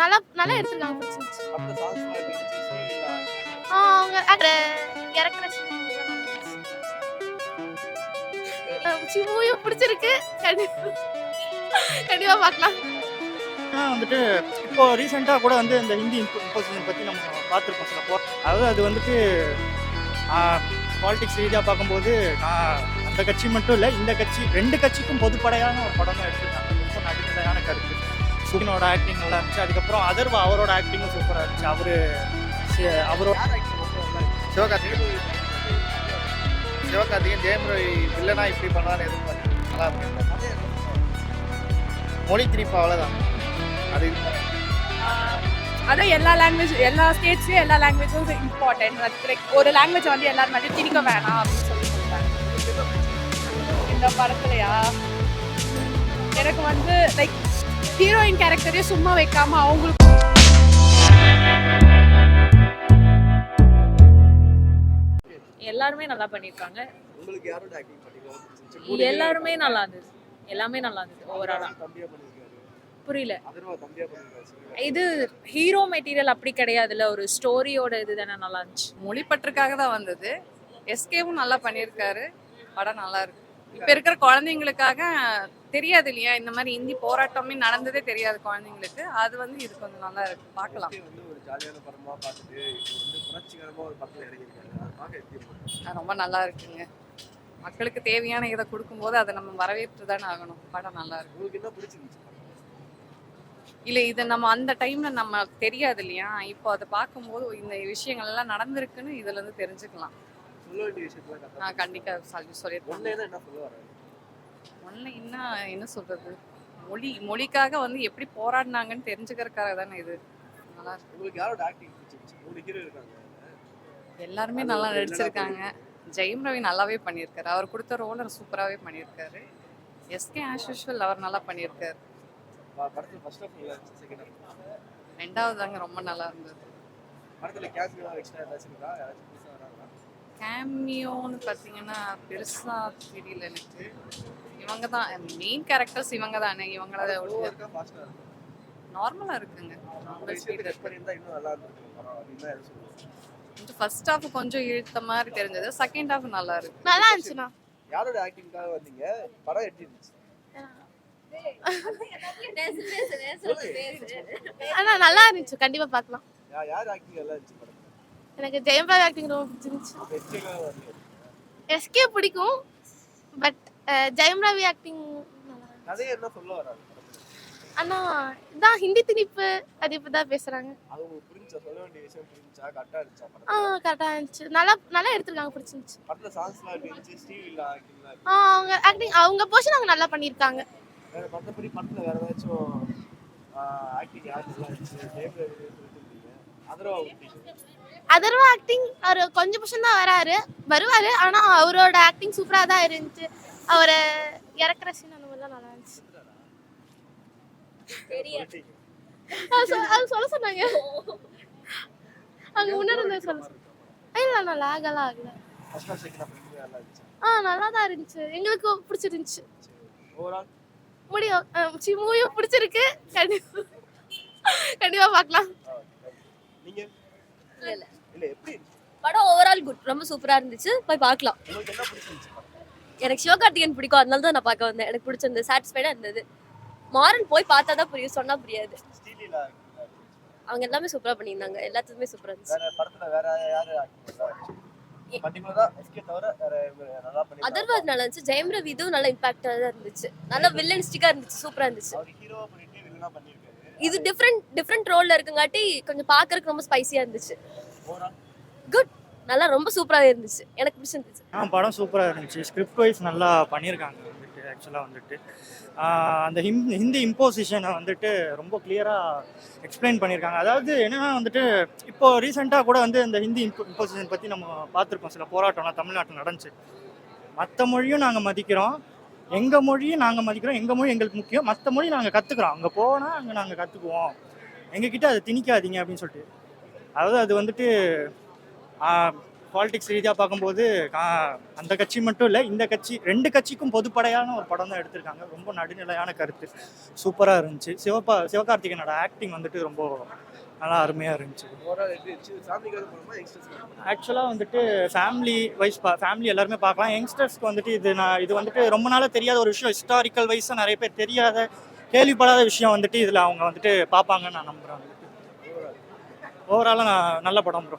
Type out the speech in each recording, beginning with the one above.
நல்லா நல்லா எடுத்துருக்காங்க, பிடிச்சிருந்துச்சு. மத்த சாங்ஸ்லாம் எப்படி இருந்துச்சு? ஸ்ரீலீலா அவங்க இறக்குற மூவியும் பிடிச்சிருக்கு. கண்டிப்பா பார்க்கலாம். வந்துட்டு இப்போ ரீசெண்டாக கூட வந்து இந்த ஹிந்தி இம்போசிஷன் பற்றி நம்ம பார்த்துருக்கோம் சிலப்போ. அதாவது அது வந்துட்டு பாலிடிக்ஸ் ரீதியாக பார்க்கும்போது அந்த கட்சி மட்டும் இல்லை, இந்த கட்சி 2 கட்சிக்கும் பொதுப்படையான ஒரு படம் தான் எடுத்துருக்காங்க. ரொம்ப நடுநிலையான கருத்து. சுகினோட ஆக்டிங் நல்லா இருந்துச்சு. அதுக்கப்புறம் அதர்வா அவரோட ஆக்டிங்கும் சூப்பராக இருந்துச்சு. அவரோட சிவகார்த்திகேயன் ஜெயம் ரவி வில்லனா இப்படி பண்ணான்னு எதிர்பார்த்து நல்லா இருக்கு. மொழி திணிப்பு அவ்வளோதான். அது அதான் எல்லா லாங்குவேஜ், எல்லா ஸ்டேட்ஸ்லயும் எல்லா லாங்குவேஜும் இம்பார்ட்டன்ட். லைக் ஒரு லாங்குவேஜ் வந்து எல்லாரும் மாதிரி திணிக்க வேணாம் அப்படின்னு சொல்லி சொல்றாங்க. இந்த படத்துலையா எனக்கு வந்து லைக் ஹீரோயின் கேரக்டரையும் சும்மா வைக்காம அவங்களுக்கு எல்லாருமே நல்லா பண்ணியிருக்காங்க. உங்களுக்கு யாரோட ஆக்டிங் பண்ணிருக்காங்க? எல்லாருமே நல்லா இருந்தது. எல்லாமே நல்லா இருந்தது ஓவராலா. புரியல. இது ஹீரோ மெட்டீரியல் அப்படி கிடையாதுல்ல, ஒரு ஸ்டோரியோட இதுதானே நல்லா இருந்துச்சு. மொழிப்பற்றுக்காக தான் வந்தது. எஸ்கேவும் நல்லா பண்ணியிருக்காரு. படம் நல்லா இருக்கு. இப்போ இருக்கிற குழந்தைங்களுக்காக தெரியாது இல்லையா, இந்த மாதிரி இந்தி போராட்டமே நடந்ததே தெரியாது குழந்தைங்களுக்கு. அது வந்து இது கொஞ்சம் நல்லா இருக்கு, பார்க்கலாம். ஒரு ஜாலியான படமா பார்த்துட்டு வந்து புரட்சிகரமா ஒரு படத்துல இறங்கியிருக்காங்க. அதை பார்க்க எப்படி இருக்கு? ரொம்ப நல்லா இருக்குங்க. மக்களுக்கு தேவையான இதை கொடுக்கும்போது அதை நம்ம வரவேற்று தானே ஆகணும். படம் நல்லா இருக்கு. உங்களுக்கு என்ன பிடிச்சிருந்துச்சு? இல்லை, இது நம்ம அந்த டைம்ல நம்ம தெரியாது இல்லையா, இப்போ அதை பார்க்கும்போது இந்த விஷயங்கள் எல்லாம் நடந்திருக்குன்னு இதுல இருந்து தெரிஞ்சுக்கலாம். சொல்ல வேண்டிய விஷயத்துல கண்டிப்பா சொல்லியிருக்கேன். என்ன சொல்ல வர ஒன்லைன்னா என்ன சொல்றது, மொழிக்காக வந்து எப்படி போராடினாங்கன்னு தெரிஞ்சுக்கிறதுக்காக தானே இது. நல்லா இருக்கு. உங்களுக்கு யாரோட ஆக்டிங் பிடிச்சிருந்துச்சு? 3 ஹீரோ இருக்காங்க. எல்லாருமே நல்லா நடிச்சிருக்காங்க. ஜெயம் ரவி நல்லாவே பண்ணியிருக்காரு. அவர் கொடுத்த ரோலை சூப்பராகவே பண்ணியிருக்காரு. எஸ்கே ஆஸ் யூஷுவல் அவர் நல்லா பண்ணியிருக்காரு. படத்துல ஃபர்ஸ்ட் ஆஃப் நல்லா இருந்துச்சு, செகண்ட் ஆஃப் ரெண்டாவது தாங்க ரொம்ப நல்லா இருந்தது. படத்துல கேமியோ எக்ஸ்ட்ரா ஏதாச்சும் இருக்கா? யாராச்சும் புதுசா வராங்களா? கேமியோன்னு பார்த்தீங்கன்னா பெருசா தெரியல எனக்கு. இவங்க தான் மெயின் கேரக்டர்ஸ், இவங்க தானே. இவங்கள இருக்கா ஃபாஸ்டா இருக்கா? நார்மலா இருக்குங்க. நார்மல் ஸ்பீட் கட் பண்ணிருந்தா இன்னும் நல்லா இருந்திருக்கும் படம். அப்படினா என்ன சொல்லுங்க? ஃபர்ஸ்ட் ஹாஃப் கொஞ்சம் இழுத்த மாதிரி தெரிஞ்சது. செகண்ட் ஹாஃப் நல்லா இருக்கு. நல்லா இருந்துச்சுண்ணா. யாரோட ஆக்டிங்காக வந்தீங்க? படம் எப்படி இருந்துச்சு? ஆனா நல்லா இருந்துச்சு, கண்டிப்பா பார்க்கலாம். யார் ஆக்டிங் நல்லா இருந்துச்சு படத்துல? எனக்கு ஜெயம் ரவி ஆக்டிங் ரொம்ப பிடிச்சிருந்துச்சு. எஸ்கேக்காக வந்தீங்க. எஸ்கே பிடிக்கும், பட் ஜெயம் ரவி ஆக்டிங் நல்லா. கதையை என்ன சொல்ல வராங்க? ஆனா இதான் ஹிந்தி திணிப்பு அது இப்பதான் பேசுறாங்க. அது உங்களுக்கு புரிஞ்சா? சொல்ல வேண்டிய விஷயம் புரிஞ்சா? கரெக்டா இருந்துச்சா படம்? கரெக்டா இருந்துச்சு. நல்லா நல்லா எடுத்துருக்காங்க, பிடிச்சிருந்துச்சு. படத்துல சாங்ஸ்லாம் எப்படி இருந்துச்சு? ஸ்ரீலீலா ஆக்டிங்லாம் அவங்க ஆக்டிங், அவங்க போர்ஷன் அவங்க நல்லா பண்ணியிருக்காங்க. வேற மற்றபடி படத்துல வேற ஏதாச்சும் ஆக்டிங் யார் நல்லா இருந்துச்சு? ஜெயம் ரவி சொல்லிட்டு அதர்வா ஆக்டிங் அவர் கொஞ்சம் பர்சன்ட் தான் வருவாரு. ஆனா அவரோட ஆக்டிங் சூப்பரா தான் இருந்துச்சு. அவரை இறக்குற சீன் அந்த மாதிரிலாம் நல்லா இருந்துச்சு. அது சொல்ல சொன்னாங்க அங்க முன்னாடி சொல்ல. இல்ல நல்லா ஆகல. நல்லா தான் இருந்துச்சு. எங்களுக்கு பிடிச்சிருந்துச்சு. மூவியும் பிடிச்சிருக்கு. கண்டிப்பா பார்க்கலாம். படம் ஓவரால் குட், ரொம்ப சூப்பரா இருந்துச்சு. போய் பார்க்கலாம். எனக்கு சிவகார்த்திகேயன் பிடிக்கும், அதனால தான் நான் பார்க்க வந்தேன். எனக்கு பிடிச்சிருந்தது, சாட்டிஸ்ஃபைடா இருந்தது. மாறன் போய் பார்த்தா தான் புரியும், சொன்னா புரியாது. அவங்க எல்லாமே சூப்பரா பண்ணியிருந்தாங்க. எல்லாத்துக்குமே சூப்பரா இருந்துச்சு. அதர்வா நல்லா இருந்துச்சு. ஜெயம் ரவி இதுவும் நல்ல இம்பாக்டா தான் இருந்துச்சு. நல்ல வில்லனிஸ்டிக்கா இருந்துச்சு, சூப்பரா இருந்துச்சு. இது டிஃப்ரெண்ட் ரோல்ல இருக்குங்காட்டி கொஞ்சம் பார்க்கறதுக்கு ரொம்ப ஸ்பைசியா இருந்துச்சு. குட், நல்லா ரொம்ப சூப்பராகவே இருந்துச்சு. எனக்கு பிடிச்சிருந்துச்சு. படம் சூப்பராக இருந்துச்சு. ஸ்கிரிப்ட் வைஸ் நல்லா பண்ணியிருக்காங்க. வந்துட்டு ஆக்சுவலாக வந்துட்டு அந்த ஹிந்தி இம்போசிஷனை வந்துட்டு ரொம்ப கிளியராக எக்ஸ்பிளைன் பண்ணியிருக்காங்க. அதாவது என்னென்னா வந்துட்டு இப்போ ரீசெண்டாக கூட வந்து இந்த ஹிந்தி இம்போசிஷன் பற்றி நம்ம பார்த்துருக்கோம். சில போராட்டம்லாம் தமிழ்நாட்டில் நடந்துச்சு. மற்ற மொழியும் நாங்கள் மதிக்கிறோம், எங்கள் மொழியும் நாங்கள் மதிக்கிறோம், எங்கள் மொழி எங்களுக்கு முக்கியம், மற்ற மொழி நாங்கள் கற்றுக்குறோம், அங்கே போனால் அங்கே நாங்கள் கற்றுக்குவோம், எங்ககிட்ட அதை திணிக்காதீங்க அப்படின்னு சொல்லிட்டு. அதாவது அது வந்துட்டு பாலிடிக்ஸ் ரீதியாக பார்க்கும்போது அந்த கட்சி மட்டும் இல்லை, இந்த கட்சி 2 கட்சிக்கும் பொதுப்படையான ஒரு படம் தான் எடுத்திருக்காங்க. ரொம்ப நடுநிலையான கருத்து, சூப்பராக இருந்துச்சு. சிவகார்த்திகேயனோட ஆக்டிங் வந்துட்டு ரொம்ப நல்லா அருமையாக இருந்துச்சு. ஆக்சுவலாக வந்துட்டு ஃபேமிலி எல்லாருமே பார்க்கலாம். யங்ஸ்டர்ஸ்க்கு வந்துட்டு இது வந்துட்டு ரொம்ப நாளாக தெரியாத ஒரு விஷயம், ஹிஸ்டாரிக்கல் வைஸாக நிறைய பேர் தெரியாத கேள்விப்படாத விஷயம் வந்துட்டு இதில் அவங்க வந்துட்டு பார்ப்பாங்கன்னு நான் நம்புகிறேன். ஓவராலாக நல்ல படம் ப்ரோ.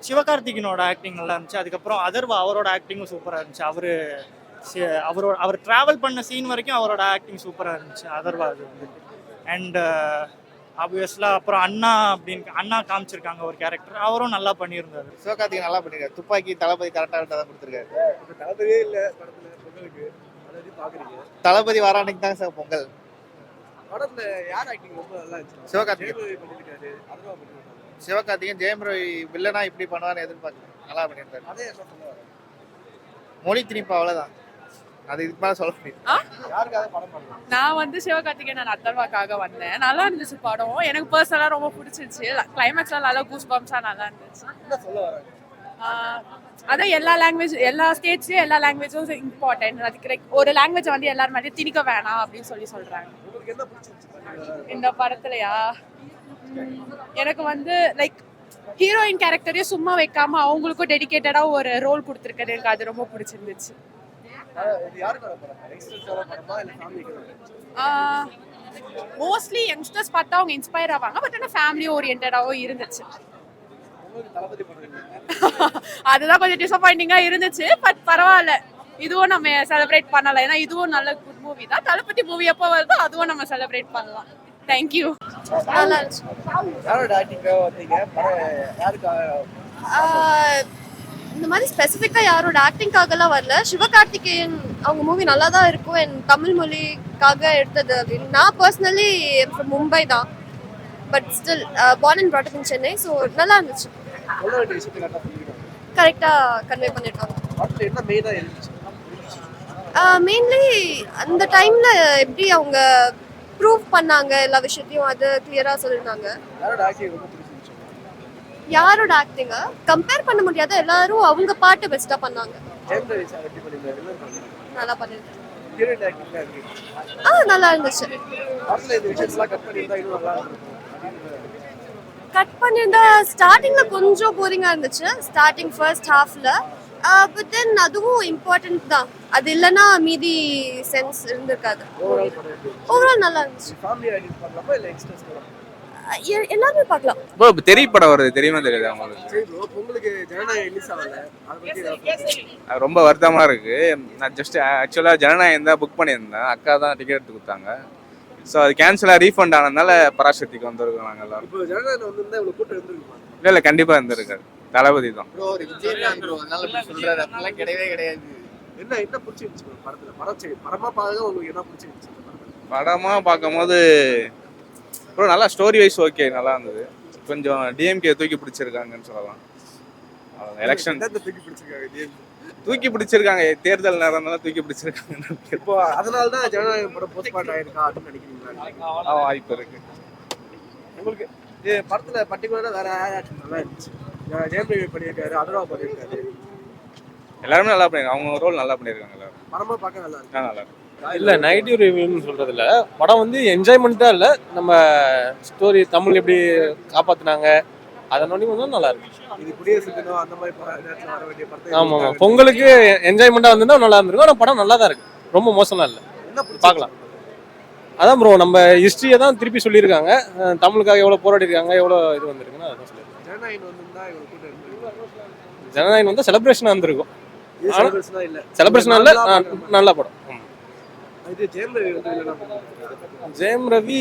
சிவகார்த்திகேயனோட ஆக்டிங் நல்லா இருந்துச்சு. அதுக்கப்புறம் அதர்வா அவரோட ஆக்டிங்கும் சூப்பராக இருந்துச்சு. அவர் ட்ராவல் பண்ண சீன் வரைக்கும் அவரோட ஆக்டிங் சூப்பராக இருந்துச்சு அதர்வா அது வந்துட்டு. அண்ட் ஆப்வியஸ்லாக அப்புறம் அண்ணா காமிச்சிருக்காங்க ஒரு கேரக்டர், அவரும் நல்லா பண்ணியிருந்தாரு. சிவகார்த்திகேயன் நல்லா பண்ணிருக்காரு. துப்பாக்கி தளபதி கரெக்டாக தான் கொடுத்துருக்காரு. தளபதியே இல்லை படத்துல பொங்கலுக்கு, அதை பாக்குறீங்க. தளபதி வர அன்னைக்கு தாங்க சார் பொங்கல். படத்துல யார் ஆக்டிங் ரொம்ப நல்லா இருந்துச்சு? சிவகார்த்திகேயன் பண்ணிருக்காரு, அதுவா பண்ணிருக்காரு. சிவகார்த்திகேயன் ஜெயம் ரவி வில்லனா இப்படி பண்ணுவான்னு எதிர்பார்க்கல, நல்லா பண்ணியிருக்காரு. அதே என்ன சொல்லுவாங்க? மொழி திணிப்பு அவ்வளோதான், அது இதுக்கு மேலே சொல்ல முடியும். யாருக்காக படம் பண்ணலாம்? நான் வந்து சிவகார்த்திகேயன் நான் அத்தர்வாக்காக வந்தேன். நல்லா இருந்துச்சு படம், எனக்கு பர்சனலாக ரொம்ப பிடிச்சிருச்சு. கிளைமேக்ஸ்லாம் நல்லா கூஸ் பம்ப்ஸாக நல்லா இருந்துச்சு. என்ன சொல்ல வராங்க? அதான் எல்லா ஸ்டேட்ஸ்லயும் எல்லா லாங்குவேஜும் இம்பார்ட்டன்ட். அதுக்கு like ஒரு லாங்குவேஜ் வந்து எல்லாரும் மாதிரி திணிக்க வேணாம் அப்படின்னு சொல்றாங்க. உங்களுக்கு என்ன பிடிச்சிருந்துச்சு இந்த படத்துலயா? எனக்கு வந்து லைக் ஹீரோயின் கேரக்டரையும் சும்மா வைக்காம அவங்களுக்கும் டெடிகேட்டடா ஒரு ரோல் கொடுத்துருக்காரு, எனக்கு அது ரொம்ப பிடிச்சிருந்துச்சு. இது யாருக்காக படம்? யங்ஸ்டர்ஸாக படமா இல்லை ஃபேமிலிக்காக? மோஸ்ட்லி யங்ஸ்டர்ஸ் பார்த்தா அவங்க இன்ஸ்பயர் ஆவாங்க, பட் ஆனால் ஃபேமிலி ஓரியன்டாகவும் இருந்துச்சு. உங்களுக்கு தளபதி படம் இல்லை? அதுதான் கொஞ்சம் டிசப்பாயிண்டிங்கா இருந்துச்சு, பட் பரவாயில்ல, இதுவும் நம்ம செலிப்ரேட் பண்ணலாம். ஏன்னா இதுவும் நல்ல குட் மூவி தான். தளபதி மூவி எப்போ வருதோ அதுவும் நம்ம செலிப்ரேட் பண்ணலாம். தேங்க்யூ. நல்லா இருந்துச்சு. யாரோட ஆக்டிங்காக வந்தீங்க? படம் யாருக்காக? இந்த மாதிரி ஸ்பெசிஃபிக்காக யாரோட ஆக்டிங்காகலாம் வரல. சிவகார்த்திகேயன் அவங்க மூவி நல்லா தான் இருக்கும், என் தமிழ் மொழிக்காக எடுத்தது அப்படின்னு. நான் பர்சனலி ஃப்ரம் மும்பை தான், but still born and brought up in Chennai. So நல்லா இருந்துச்சு, சொல்ல வேண்டிய விஷயத்தை கரெக்டாக சொல்லிக்கிறாங்க, கரெக்டாக கன்வே பண்ணியிருக்காங்க. படத்தில் என்ன மெயினாக இருந்துச்சு? மெயின்லி அந்த டைமில் எப்படி அவங்க ப்ரூவ் பண்ணாங்க எல்லா விஷயத்தையும், அது கிளியராக சொல்லியிருந்தாங்க. யாரோட ஆக்டிங் ரொம்ப பிடிச்சிருந்துச்சு? யாரோட ஆக்டிங்கை கம்பேர் பண்ண முடியாத, எல்லாரும் அவங்க பாட்டு பெஸ்ட்டாக பண்ணாங்க. ஜெயம் ரவி சார் எப்படி பண்ணியிருந்தாரு? நல்லா பண்ணியிருக்காங்க. ஹீரோயின் ஆக்டிங்காக இருக்கு. நல்லா இருந்துச்சு. படத்தில் இந்த விஷயத்தெல்லாம் கட் பண்ணியிருந்தா இன்னும் நல்லா இருந்திருக்கும். கட் பண்ணியிருந்தா ஸ்டார்டிங்ல கொஞ்சம் போரிங்கா இருந்துச்சு, ஸ்டார்டிங் ஃபர்ஸ்ட் ஹாஃப்ல. பட் தென் அதுவும் இம்பார்ட்டன்ட் தான், அது இல்லைன்னா மீதி சென்ஸ் இருந்திருக்காது. ஓவரால் படம் எப்படி? ஓவரால் நல்லா இருந்துச்சு. ஃபேமிலி ஆடியன்ஸ் பார்க்கலாமா இல்லை யங்ஸ்டர்ஸ் பார்க்கலாமா? எல்லாருமே பார்க்கலாம். ப்ரோ இப்போ தெரிய படம் வருது, தெரியுமா தெரியாது அவங்களுக்கு? சரி ப்ரோ, உங்களுக்கு ஜனநாயகம் ரிலீஸ் ஆகல, அதை பற்றி ஏதாவது அது ரொம்ப வருத்தமாக இருக்குது. நான் ஜஸ்ட் ஆக்சுவலாக ஜனநாயகம் தான் புக் பண்ணியிருந்தேன், அக்கா தான் டிக்கெட் எடுத்து கொடுத்தாங்க. ஸோ அது கேன்சலாக ரீஃபண்ட் ஆனதுனால பராசக்திக்கு வந்திருக்கோம் நாங்கள் எல்லாரும். இப்போ ஜனநாயகம் வந்திருந்தா இவ்வளோ கூட்டம் இருந்திருக்குமா? இல்லை கண்டிப்பாக இருந்திருக்காரு, தளபதி தான். ப்ரோ ஒரு விஜயகாந்த் ப்ரோ, அதனால இப்படி சொல்றாரு, அப்படிலாம் கிடையவே கிடையாது. என்ன பிடிச்சிருந்துச்சு ப்ரோ படத்தில்? படம் சரி, படமாக பார்க்க உங்களுக்கு என்ன பிடிச்சிருந்துச்சு படத்தில்? படமாக பார்க்கும்போது ப்ரோ நல்லா ஸ்டோரி வைஸ் ஓகே, நல்லா இருந்தது. கொஞ்சம் டிஎம்கே தூக்கி பிடிச்சிருக்காங்கன்னு சொல்லலாம். எலெக்ஷன் தூக்கி பிடிச்சிருக்காங்க, தூக்கி பிடிச்சிருக்காங்க, தேர்தல் நேரம் தான் தூக்கி பிடிச்சிருக்காங்க. இப்போ அதனால தான் ஜனநாயகம் படம் போஸ்ட்பாண்ட் ஆயிருக்கா அப்படின்னு நினைக்கிறீங்களா? வாய்ப்பு இருக்கு. உங்களுக்கு இது படத்தில் பர்டிகுலராக வேற ஆக்டிங் நல்லா இருந்துச்சு? ஜெயம் ரவி பண்ணியிருக்காரு, அதர்வா பண்ணியிருக்காரு, எல்லாருமே நல்லா பண்ணிருக்காங்க, அவங்க ரோல் நல்லா பண்ணியிருக்காங்க எல்லாரும். படமாக பார்க்க நல்லா இருக்கு. நல்லா இருக்கு. இல்லை நெகட்டிவ் ரிவ்யூன்னு சொல்கிறது இல்லை, படம் வந்து என்ஜாய்மெண்ட் தான். இல்லை நம்ம ஸ்டோரி தமிழ் எப்படி காப்பாற்றினாங்க அதை நோண்டி வந்து நல்லா இருக்கு. இது குடியரசு தினம் அந்த மாதிரி நேரத்தில் வர வேண்டிய படத்தை ஆமாம், பொங்கலுக்கு என்ஜாய்மெண்ட்டாக வந்திருந்தா நல்லா இருந்திருக்கும். ஆனால் படம் நல்லா தான் இருக்கு, ரொம்ப மோசம்லாம் இல்லை, என்ன பார்க்கலாம். அதான் ப்ரோ, நம்ம ஹிஸ்ட்ரியை தான் திருப்பி சொல்லியிருக்காங்க, தமிழுக்காக எவ்வளோ போராடி இருக்காங்க, எவ்வளோ இது வந்திருக்குன்னு அதான் சொல்லியிருக்காங்க. ஜனநாயகம் வந்திருந்தா இவ்வளோ கூட்டம் இருந்திருக்கும். ஜனநாயகம் வந்து செலிப்ரேஷனாக இருந்திருக்கும், இது செலிப்ரேஷனா இல்லை, செலிப்ரேஷனாக இல்லை, நல்ல படம். இது ஜெயம் ரவி வந்து இல்லைனா ஜெயம் ரவி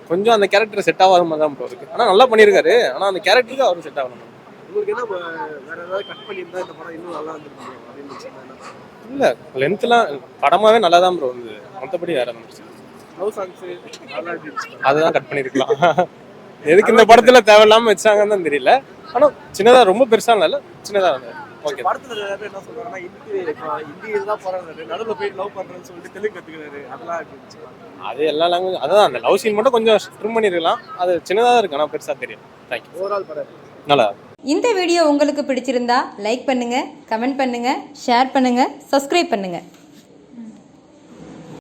கொஞ்சம் அந்த கேரக்டர் செட் ஆகாத மாதிரி தான் ப்ரோ இருக்கு. ஆனால் நல்லா பண்ணியிருக்காரு, ஆனால் அந்த கேரக்டருக்கு அவரும் செட் ஆகணும். உங்களுக்கு என்ன வேற ஏதாவது கட் பண்ணியிருந்தா இந்த படம் இன்னும் நல்லா இருந்திருக்கும் அப்படின்னு வச்சுக்கோங்க. இல்லை லென்த்லாம் படமாவே நல்லா தான் ப்ரோ வந்து, மற்றபடி வேற வந்துருச்சு. லவ் சாங்ஸ் நல்லா இருந்துச்சு, அதுதான் கட் பண்ணியிருக்கலாம். எதுக்கு இந்த படத்தில் தேவையில்லாமல் வச்சாங்கன்னு தான் தெரியல. ஆனால் சின்னதாக ரொம்ப பெருசாக இல்லை, சின்னதாக இருந்தது. ஓகே. படத்துல நிறைய பேர் என்ன சொல்றாங்கன்னா ஹிந்தி தான் போறாரு, நடுவில் போய் லவ் பண்றேன்னு சொல்லிட்டு தெலுங்கு கத்துக்கிறாரு, அதெல்லாம் இருந்துச்சு. அது எல்லா லாங்குவேஜ் அதான், அந்த லவ் சீன் மட்டும் கொஞ்சம் ட்ரிம் பண்ணிருக்கலாம், அது சின்னதாக இருக்கு, ஆனால் பெருசாக தெரியும். தேங்க்யூ. ஓவரால் படம் நல்லா இந்த வீடியோ உங்களுக்கு பிடிச்சிருந்தா லைக் பண்ணுங்க, கமெண்ட் பண்ணுங்க, ஷேர் பண்ணுங்க, சப்ஸ்கிரைப் பண்ணுங்க.